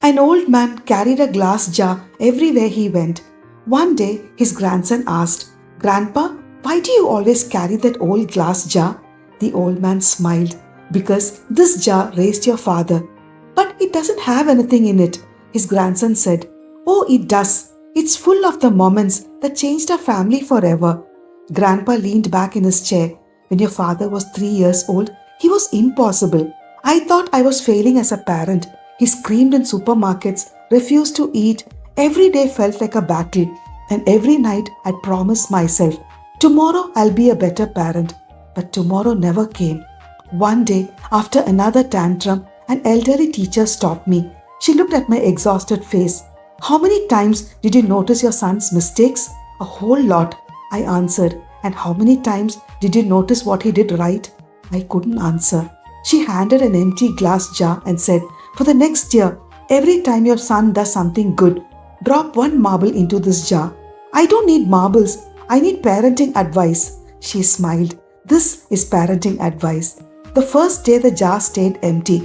An old man carried a glass jar everywhere he went. One day, his grandson asked, "Grandpa, why do you always carry that old glass jar?" The old man smiled, "Because this jar raised your father." "But it doesn't have anything in it," his grandson said. "Oh, it does. It's full of the moments that changed our family forever." Grandpa leaned back in his chair. "When your father was 3 years old, he was impossible. I thought I was failing as a parent. He screamed in supermarkets, refused to eat. Every day felt like a battle. And every night I'd promised myself, tomorrow I'll be a better parent. But tomorrow never came." One day, after another tantrum, an elderly teacher stopped me. She looked at my exhausted face. "How many times did you notice your son's mistakes?" "A whole lot," I answered. "And how many times did you notice what he did right?" I couldn't answer. She handed an empty glass jar and said, "For the next year, every time your son does something good, drop one marble into this jar." "I don't need marbles. I need parenting advice." She smiled. "This is parenting advice." The first day the jar stayed empty.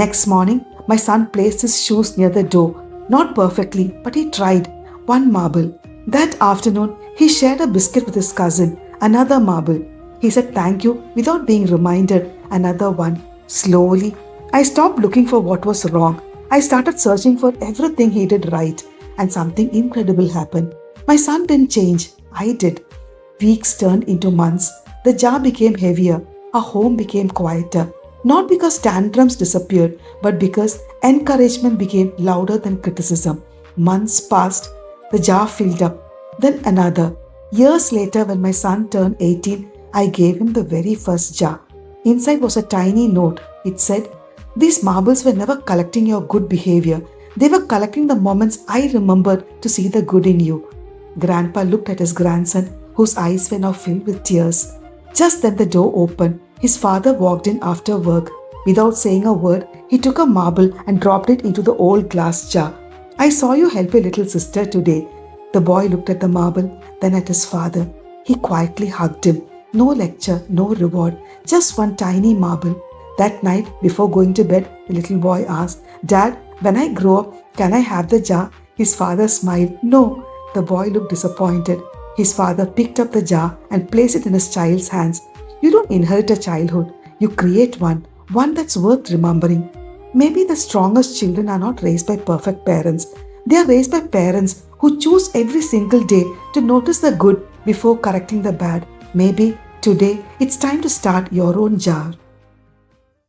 Next morning, my son placed his shoes near the door. Not perfectly, but he tried. One marble. That afternoon, he shared a biscuit with his cousin. Another marble. He said thank you without being reminded. Another one. Slowly, I stopped looking for what was wrong. I started searching for everything he did right. And something incredible happened. My son didn't change. I did. Weeks turned into months. The jar became heavier. Our home became quieter. Not because tantrums disappeared, but because encouragement became louder than criticism. Months passed. The jar filled up. Then another. Years later, when my son turned 18, I gave him the very first jar. Inside was a tiny note. It said, "These marbles were never collecting your good behavior. They were collecting the moments I remembered to see the good in you." Grandpa looked at his grandson, whose eyes were now filled with tears. Just then the door opened. His father walked in after work. Without saying a word, he took a marble and dropped it into the old glass jar. "I saw you help your little sister today." The boy looked at the marble, then at his father. He quietly hugged him. No lecture, no reward, just one tiny marble. That night, before going to bed, the little boy asked, "Dad, when I grow up, can I have the jar?" His father smiled. "No." The boy looked disappointed. His father picked up the jar and placed it in his child's hands. You don't inherit a childhood. You create one that's worth remembering. Maybe the strongest children are not raised by perfect parents. They are raised by parents who choose every single day to notice the good before correcting the bad. Maybe today it's time to start your own jar.